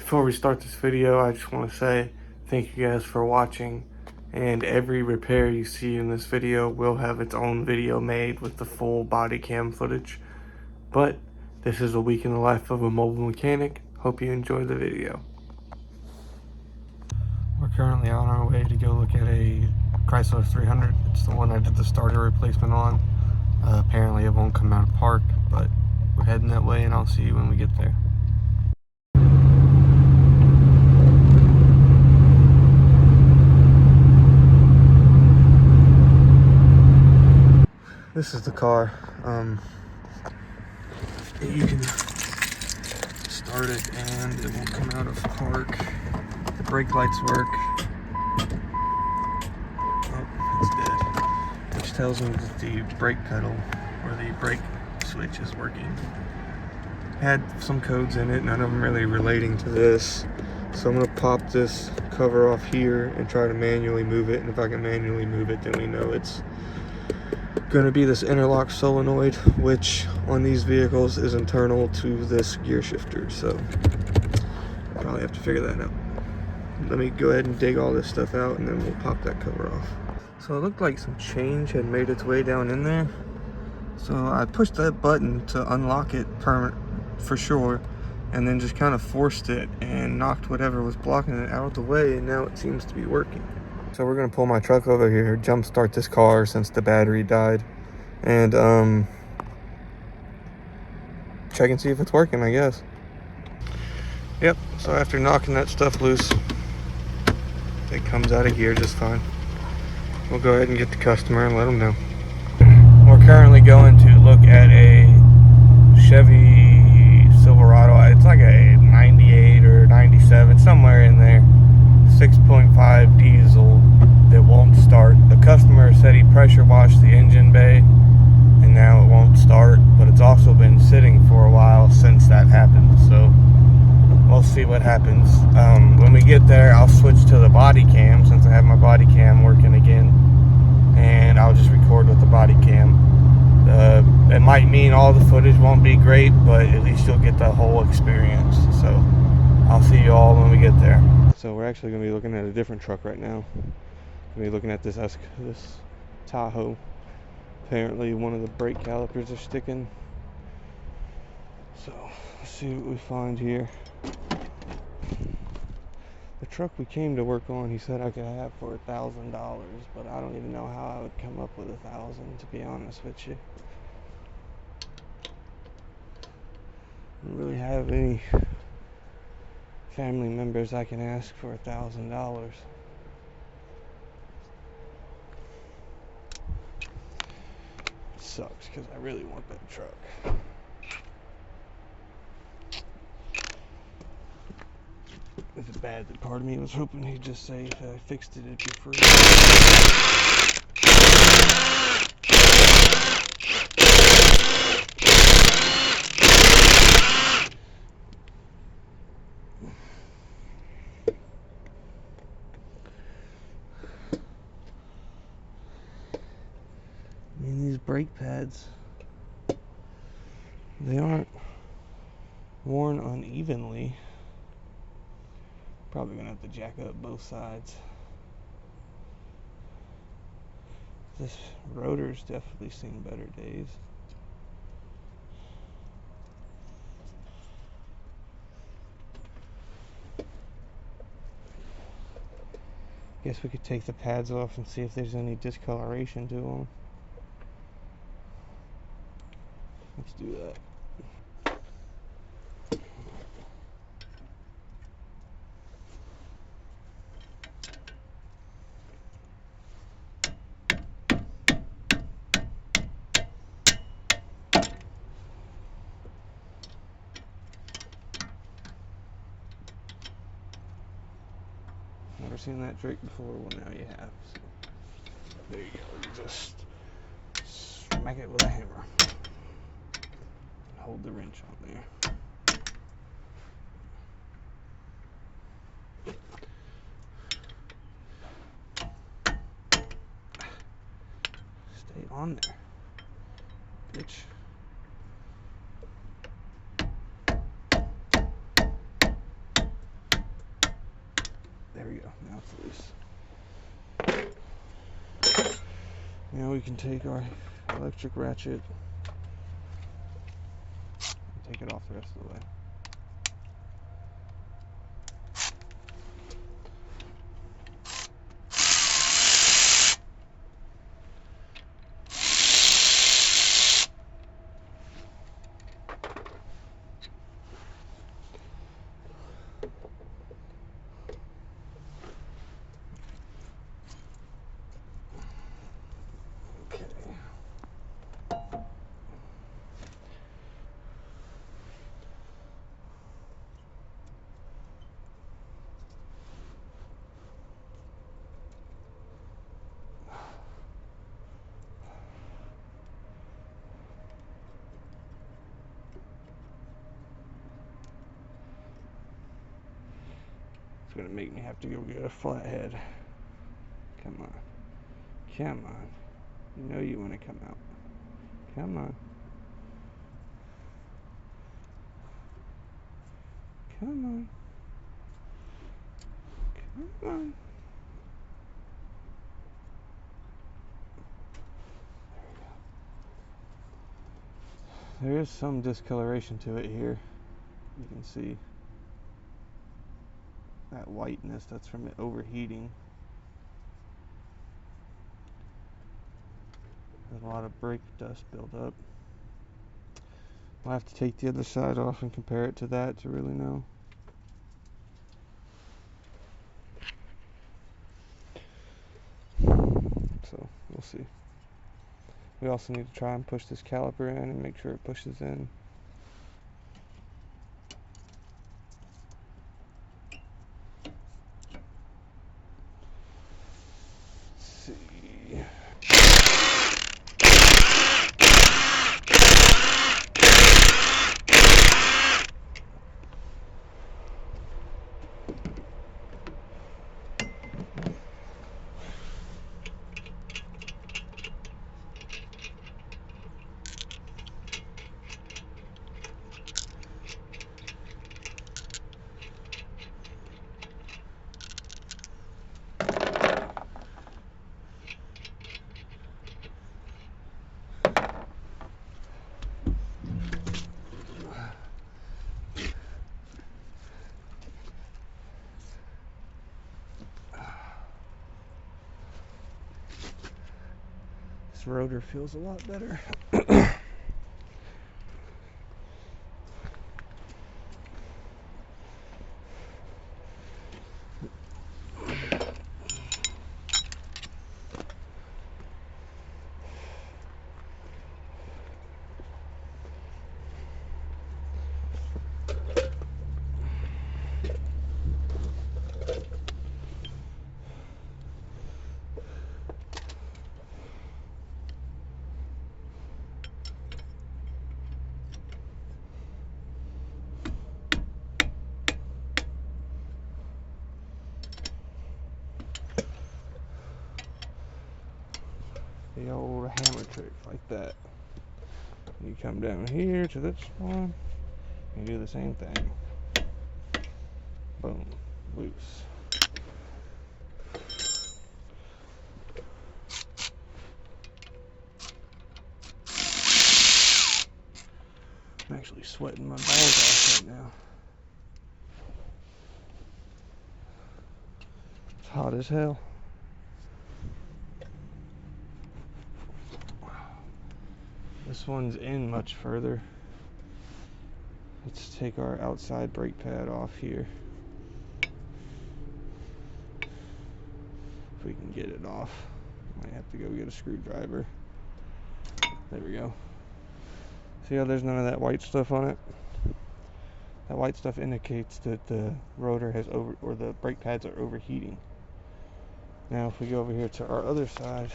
Before we start this video, I just want to say thank you guys for watching, and every repair you see in this video will have its own video made with the full body cam footage. But this is a week in the life of a mobile mechanic. Hope you enjoy the video. We're currently on our way to go look at a Chrysler 300. It's the one I did the starter replacement on. Apparently it won't come out of park, but we're heading that way and I'll see you when we get there. This is the car. You can start it and it won't come out of park. The brake lights work. Oh, it's dead. Which tells me that the brake pedal or the brake switch is working. Had some codes in it, none of them really relating to this. So I'm gonna pop this cover off here and try to manually move it. And if I can manually move it, then we know it's going to be this interlock solenoid, which on these vehicles is internal to this gear shifter. So I'll probably have to figure that out. Let me go ahead and dig all this stuff out and then we'll pop that cover off. So it looked like some change had made its way down in there. So I pushed that button to unlock it for sure, and then just kind of forced it and knocked whatever was blocking it out of the way, and now it seems to be working. So we're gonna pull my truck over here, jump start this car since the battery died, and check and see if it's working, I guess. Yep, so after knocking that stuff loose, it comes out of gear just fine. We'll go ahead and get the customer and let them know. We're currently going to look at a Chevy Silverado. It's like a 98 or 97, somewhere in there. 6.5 diesel that won't start. The customer said he pressure washed the engine bay and now it won't start, but it's also been sitting for a while since that happened, so we'll see what happens. When we get there, I'll switch to the body cam since I have my body cam working again, and I'll just record with the body cam. It might mean all the footage won't be great, but at least you'll get the whole experience. So I'll see you all when we get there. So we're actually going to be looking at a different truck right now. We're going to be looking at this Tahoe. Apparently one of the brake calipers are sticking. So let's see what we find here. The truck we came to work on, he said I could have for $1,000, but I don't even know how I would come up with $1,000, to be honest with you. I don't really have any family members I can ask for $1,000. Sucks because I really want that truck. It's bad that part of me was hoping he'd just say if I fixed it, it'd be free. I mean, these brake pads, they aren't worn unevenly. Probably gonna have to jack up both sides. This rotor's definitely seen better days. Guess we could take the pads off and see if there's any discoloration to them. Let's do that. Never seen that trick before. Well, now you have. So there you go. You just smack it with a hammer. Hold the wrench on there. Stay on there, bitch. There we go. Now it's loose. Now we can take our electric ratchet and take it off the rest of the way. It's gonna make me have to go get a flathead. Come on. Come on. You know you want to come out. Come on. Come on. Come on. There is some discoloration to it here. You can see that whiteness. That's from it overheating. There's a lot of brake dust built up. I'll have to take the other side off and compare it to that to really know. So we'll see. We also need to try and push this caliper in and make sure it pushes in. Let's see. This rotor feels a lot better. The old hammer trick like that. You come down here to this one, you do the same thing. Boom, loose. I'm actually sweating my balls off right now. It's hot as hell. This one's in much further. Let's take our outside brake pad off here. If we can get it off. Might have to go get a screwdriver. There we go. See how there's none of that white stuff on it? That white stuff indicates that the rotor has or the brake pads are overheating. Now if we go over here to our other side,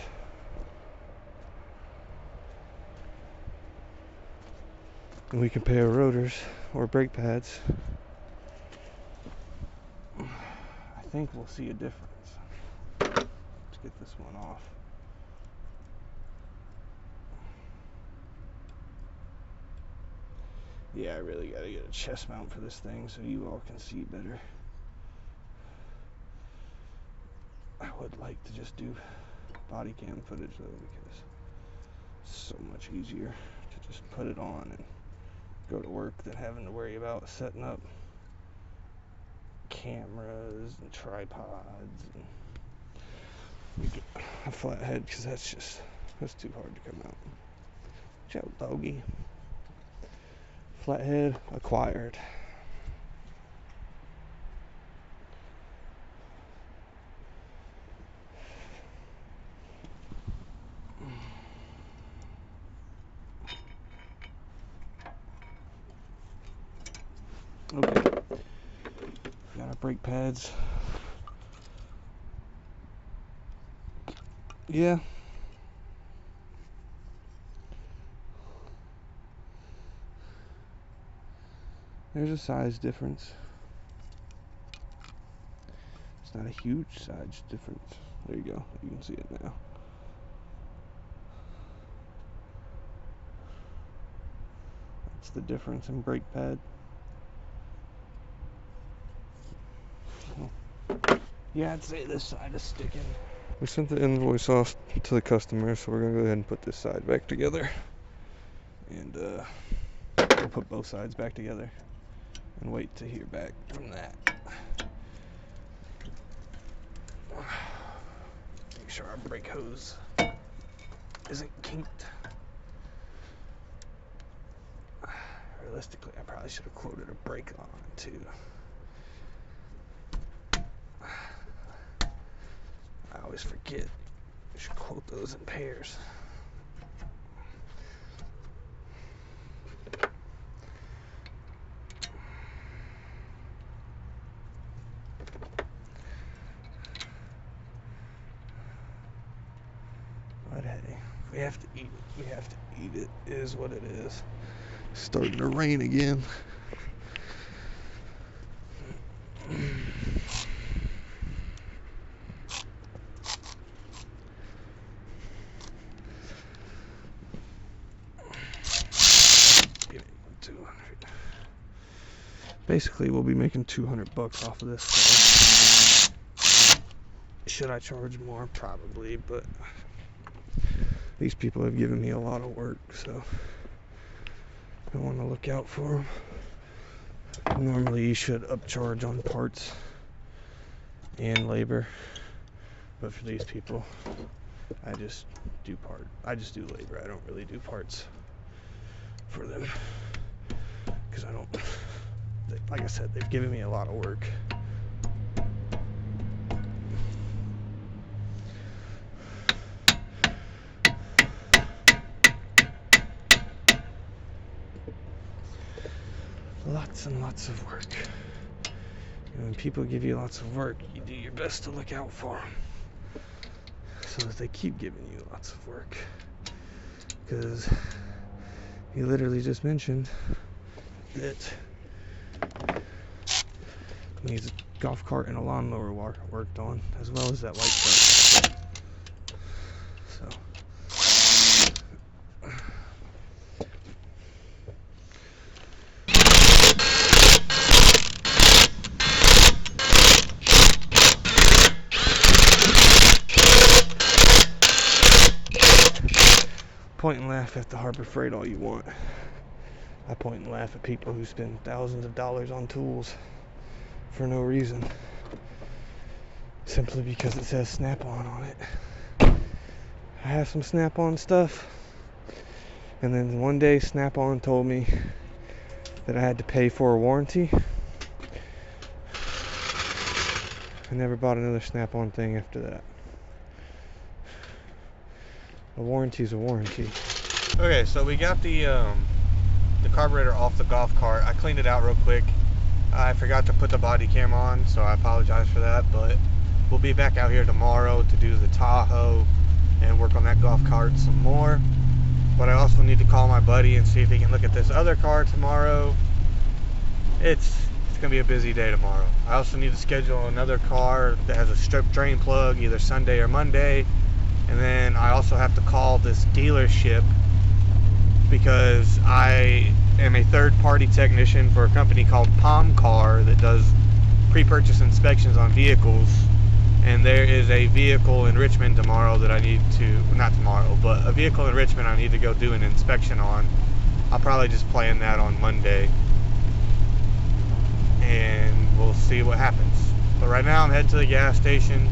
and we compare rotors or brake pads, I think we'll see a difference. Let's get this one off. Yeah, I really gotta get a chest mount for this thing so you all can see better. I would like to just do body cam footage though, because it's so much easier to just put it on and go to work than having to worry about setting up cameras and tripods and a flat head, because that's too hard to come out. Watch out, doggy. Flathead acquired. Okay, got our brake pads. Yeah. There's a size difference. It's not a huge size difference. There you go. You can see it now. That's the difference in brake pad. Yeah, I'd say this side is sticking. We sent the invoice off to the customer, so we're gonna go ahead and put this side back together. And we'll put both sides back together and wait to hear back from that. Make sure our brake hose isn't kinked. Realistically, I probably should have quoted a brake on it too. I always forget. I should quote those in pairs. But hey, we have to eat it. We have to eat it. It is what it is. It's starting to rain again. Basically, we'll be making $200 off of this. So. Should I charge more? Probably, but these people have given me a lot of work, so I want to look out for them. Normally, you should upcharge on parts and labor, but for these people, I just do labor. I don't really do parts for them, because I don't. Like I said, they've given me a lot of work. Lots and lots of work. And when people give you lots of work, you do your best to look out for them, so that they keep giving you lots of work. Because he literally just mentioned that needs a golf cart and a lawnmower worked on, as well as that light truck. Point and laugh at the Harbor Freight all you want. I point and laugh at people who spend thousands of dollars on tools for no reason, simply because it says Snap-on on it. I have some Snap-on stuff, and then one day Snap-on told me that I had to pay for a warranty. I never bought another Snap-on thing after that. A warranty's a warranty. Okay, so we got the carburetor off the golf cart. I cleaned it out real quick. I forgot to put the body cam on, so I apologize for that, but we'll be back out here tomorrow to do the Tahoe and work on that golf cart some more. But I also need to call my buddy and see if he can look at this other car tomorrow. It's gonna be a busy day tomorrow. I also need to schedule another car that has a strip drain plug either Sunday or Monday. And then I also have to call this dealership, because I am a third-party technician for a company called Palm Car that does pre-purchase inspections on vehicles. and there is a vehicle in Richmond tomorrow that I need to, not tomorrow, but a vehicle in Richmond I need to go do an inspection on. I'll probably just plan that on Monday, and we'll see what happens. But right now I'm heading to the gas station,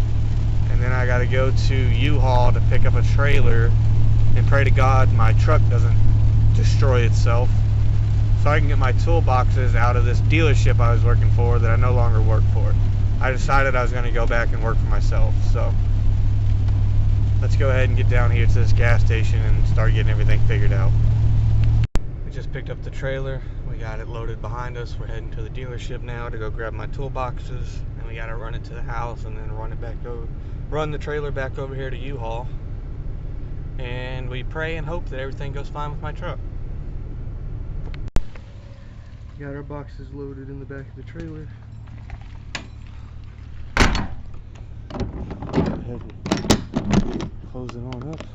and then I got to go to U-Haul to pick up a trailer and pray to God my truck doesn't destroy itself, so I can get my toolboxes out of this dealership I was working for that I no longer work for. I decided I was going to go back and work for myself, so let's go ahead and get down here to this gas station and start getting everything figured out. We just picked up the trailer. We got it loaded behind us. We're heading to the dealership now to go grab my toolboxes, and we got to run it to the house and then run the trailer back over here to U-Haul, and we pray and hope that everything goes fine with my truck. Got our boxes loaded in the back of the trailer. Go ahead and close it on up.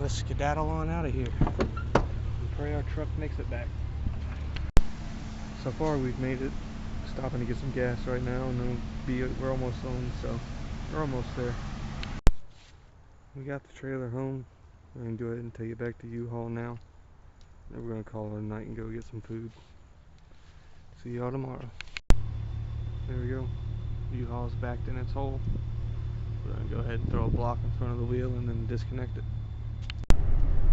Let's skedaddle on out of here and pray our truck makes it back. So far we've made it. Stopping to get some gas right now, and then we're almost home, so we're almost there. We got the trailer home. I'm going to go ahead and take it back to U-Haul now. Then we're going to call it a night and go get some food. See y'all tomorrow. There we go. U-Haul's backed in its hole. We're going to go ahead and throw a block in front of the wheel and then disconnect it.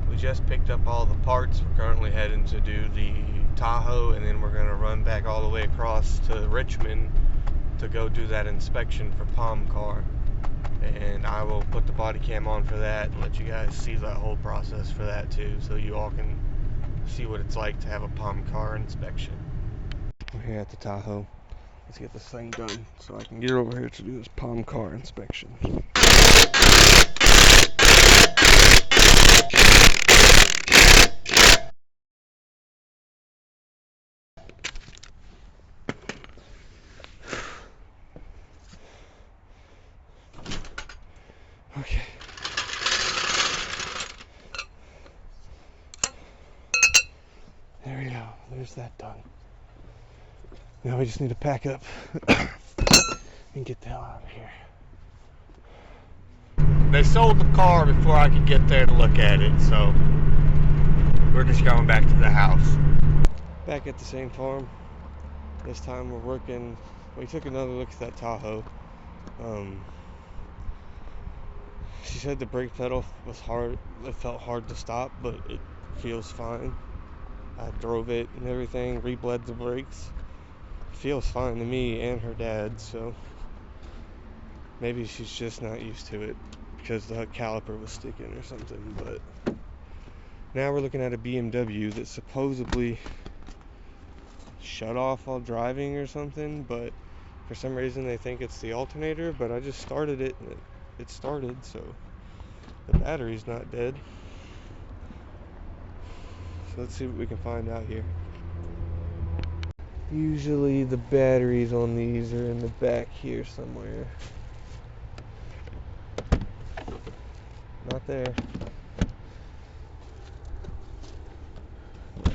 We just picked up all the parts. We're currently heading to do the Tahoe, and then we're going to run back all the way across to Richmond to go do that inspection for Palm Car. And I will put the body cam on for that and let you guys see that whole process for that too, so you all can see what it's like to have a Palm Car inspection. We're here at the Tahoe. Let's get this thing done so I can get over here to do this Palm Car inspection. Okay. There we go. There's that done. Now we just need to pack up and get the hell out of here. They sold the car before I could get there to look at it, so we're just going back to the house. Back at the same farm. This time we're working. We took another look at that Tahoe. She said the brake pedal was hard. It felt hard to stop, but it feels fine. I drove it and everything, rebled the brakes. It feels fine to me and her dad, so maybe she's just not used to it because the caliper was sticking or something. But now we're looking at a BMW that supposedly shut off while driving or something, but for some reason they think it's the alternator. But I just started it and it started, so the battery's not dead. So let's see what we can find out here. Usually the batteries on these are in the back here somewhere. Not there.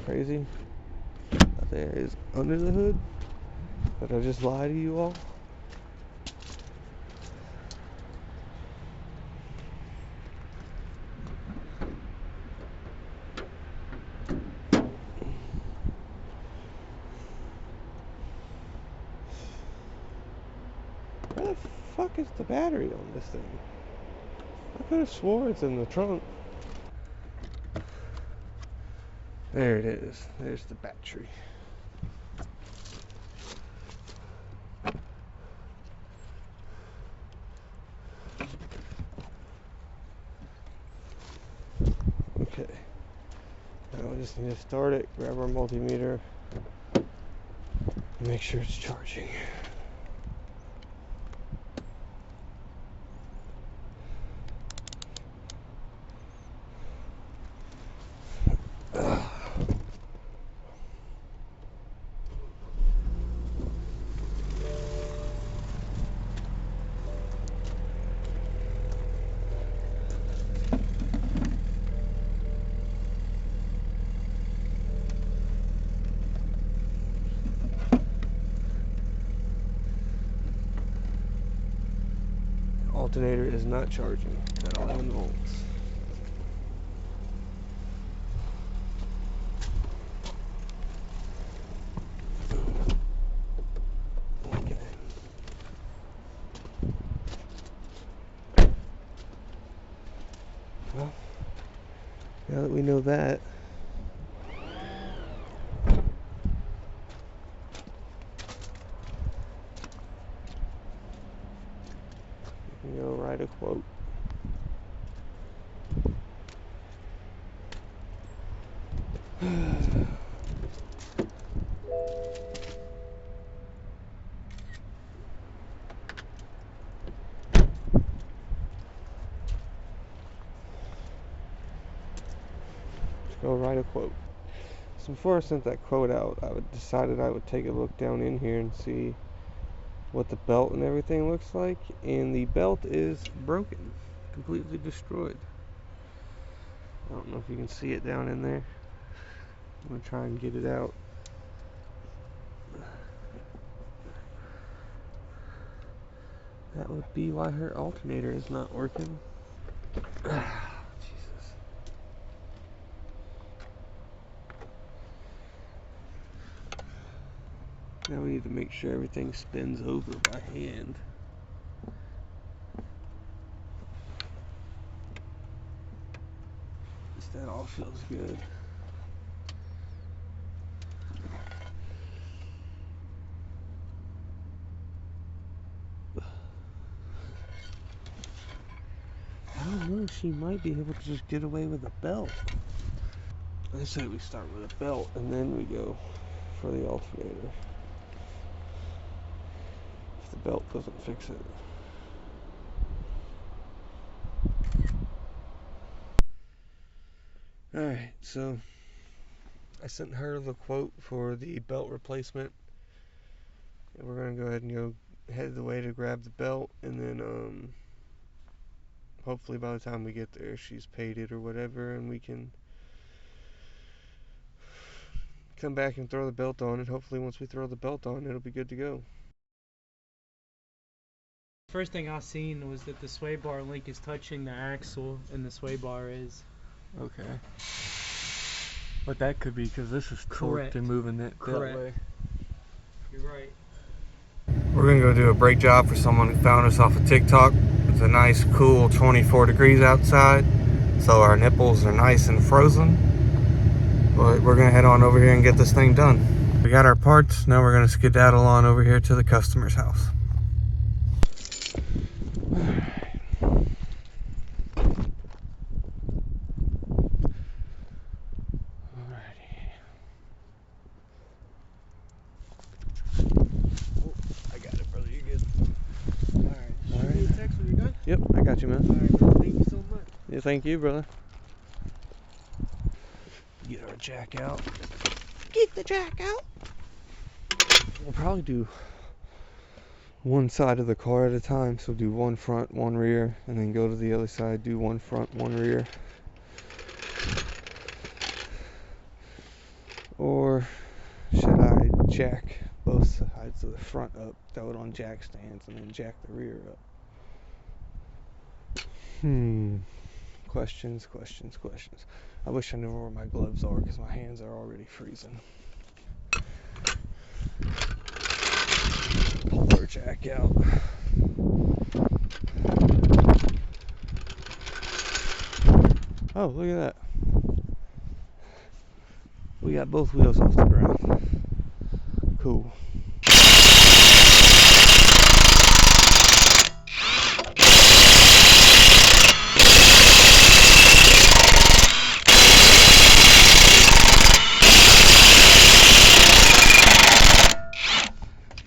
Crazy. Not there. Is under the hood. Did I just lie to you all? Where the fuck is the battery on this thing? I could have swore it's in the trunk. There it is. There's the battery. Okay. Now we just need to start it, grab our multimeter, and make sure it's charging. alternator is not charging at 11 volts. Okay. Well, now that we know that, we can go write a quote. Go write a quote. So before I sent that quote out, I decided I would take a look down in here and see what the belt and everything looks like. And the belt is broken, completely destroyed. I don't know if you can see it down in there. I'm gonna try and get it out. That would be why her alternator is not working. Jesus. Now we need to make sure everything spins over by hand. That all feels good. I don't know, she might be able to just get away with a belt. I say we start with a belt and then we go for the alternator. If the belt doesn't fix it. Alright, so I sent her the quote for the belt replacement. And we're gonna go ahead and go head the way to grab the belt, and then hopefully by the time we get there she's paid it or whatever, and we can come back and throw the belt on, and hopefully once we throw the belt on it'll be good to go. First thing I seen was that the sway bar link is touching the axle, and the sway bar is. Okay. But that could be because this is torqued and moving it that way. You're right. We're gonna go do a brake job for someone who found us off of TikTok. It's a nice cool 24 degrees outside, so our nipples are nice and frozen. But we're gonna head on over here and get this thing done. We got our parts, now we're gonna skedaddle on over here to the customer's house. Yep, I got you, man. Alright, thank you so much. Yeah, thank you, brother. Get our jack out. Get the jack out. We'll probably do one side of the car at a time. So do one front, one rear, and then go to the other side, do one front, one rear. Or should I jack both sides of the front up, throw it on jack stands, and then jack the rear up? Questions. I wish I knew where my gloves are because my hands are already freezing. Pull our jack out. Oh, look at that. We got both wheels off the ground. Cool.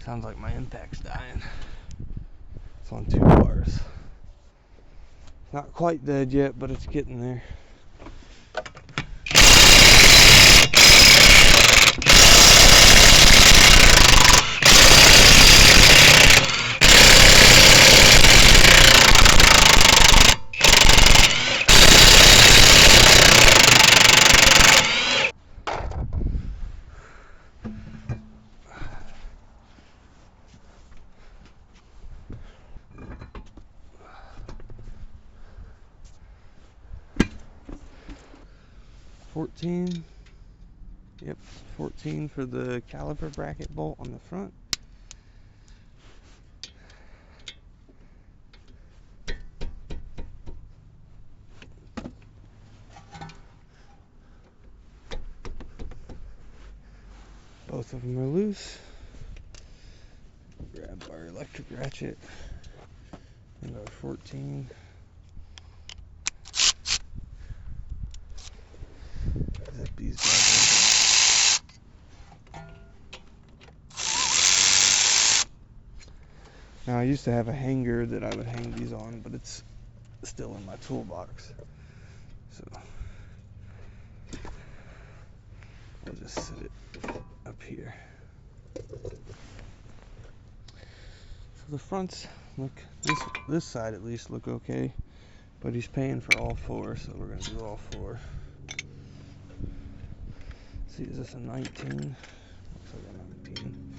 Sounds like my impact's dying. It's on 2 bars. Not quite dead yet, but it's getting there. 14. Yep, 14 for the caliper bracket bolt on the front. Both of them are loose. Grab our electric ratchet and our 14. Zip these bad boys. Now I used to have a hanger that I would hang these on, but it's still in my toolbox. So I'll just sit it up here. So the fronts look, this side at least look okay, but he's paying for all four, so we're gonna do all four. See, is this a 19? Looks like a 19.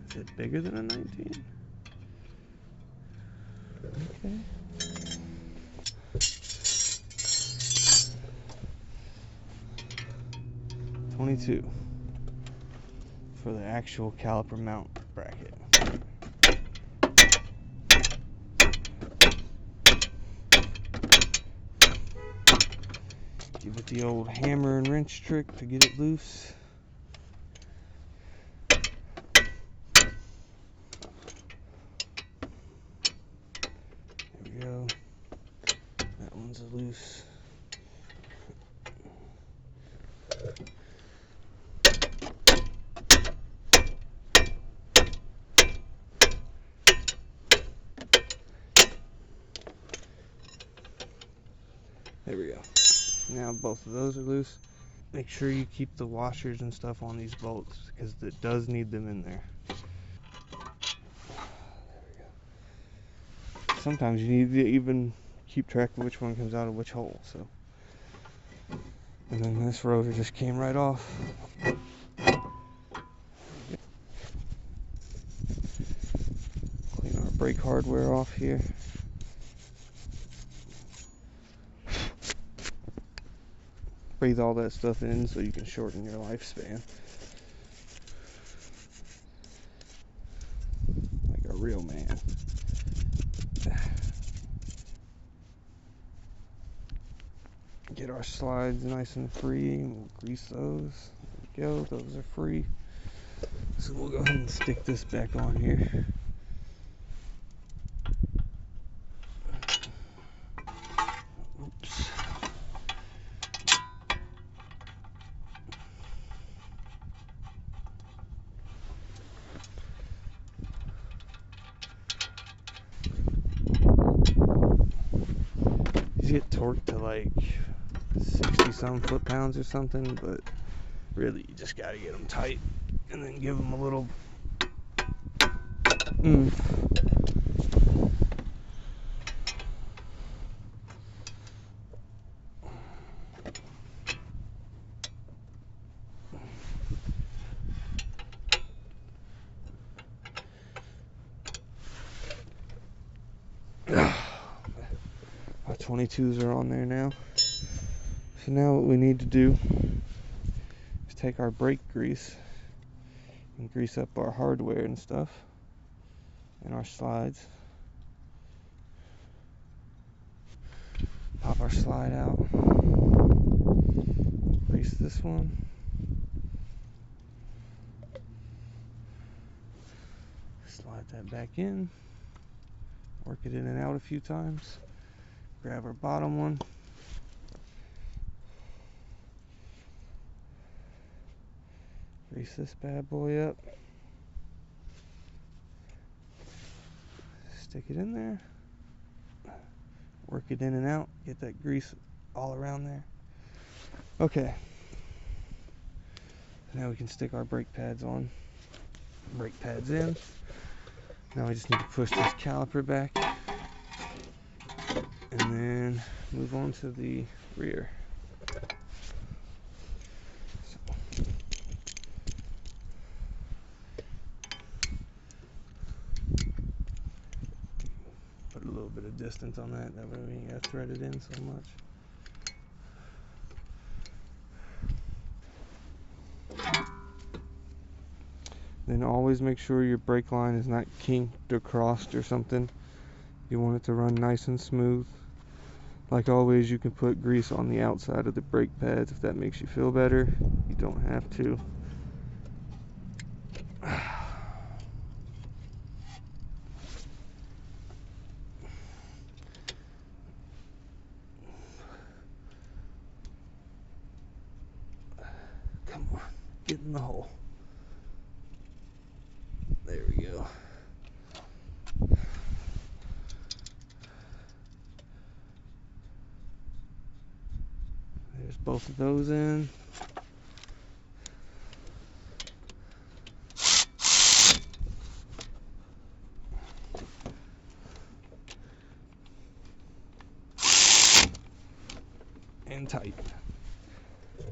Is it bigger than a 19? Okay. $22 for the actual caliper mount bracket. Give it the old hammer and wrench trick to get it loose. There we go. That one's loose. There we go. Now both of those are loose. Make sure you keep the washers and stuff on these bolts because it does need them in there. Sometimes you need to even keep track of which one comes out of which hole. So, and then this rotor just came right off. Clean our brake hardware off here. Breathe all that stuff in so you can shorten your lifespan. Like a real man. Get our slides nice and free, and we'll grease those. There we go, those are free. So we'll go ahead and stick this back on here. Oops. These get torqued to like 60 some foot-pounds or something, but really you just gotta get them tight and then give them a little oomph. Our 22s are on there now. So now what we need to do is take our brake grease and grease up our hardware and stuff and our slides. Pop our slide out. Grease this one. Slide that back in. Work it in and out a few times. Grab our bottom one. Grease this bad boy up. Stick it in there. Work it in and out. Get that grease all around there. Okay. Now we can stick our brake pads on. Brake pads in. Now we just need to push this caliper back. And then move on to the rear. Put a little bit of distance on that, that way we ain't got to thread it in so much. Then always make sure your brake line is not kinked or crossed or something. You want it to run nice and smooth. Like always, you can put grease on the outside of the brake pads if that makes you feel better. You don't have to. Come on, get in the hole. There we go. There's both of those in. And tight.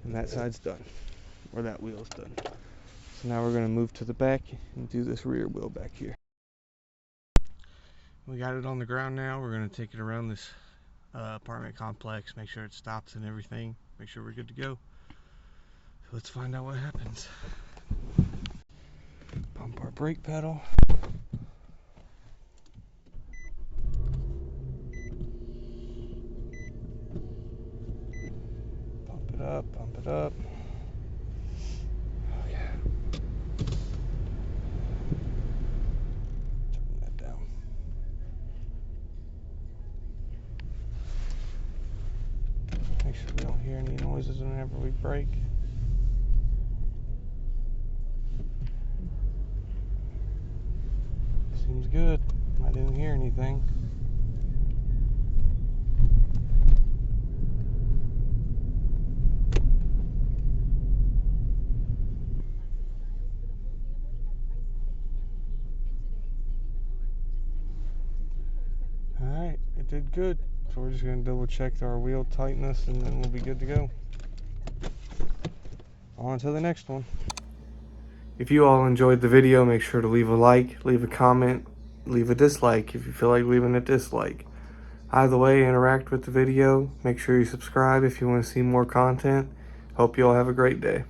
And that side's done. Or that wheel's done. So now we're going to move to the back and do this rear wheel back here. We got it on the ground now. We're going to take it around this apartment complex, make sure it stops and everything, make sure we're good to go. So let's find out what happens. Pump our brake pedal. Pump it up, pump it up. Okay. Turn that down. Make sure we don't hear any noises whenever we brake. Seems good. I didn't hear anything. Alright, it did good. So we're just going to double check our wheel tightness and then we'll be good to go. On to the next one. If you all enjoyed the video, make sure to leave a like, leave a comment, leave a dislike if you feel like leaving a dislike. Either way, interact with the video. Make sure you subscribe if you want to see more content. Hope you all have a great day.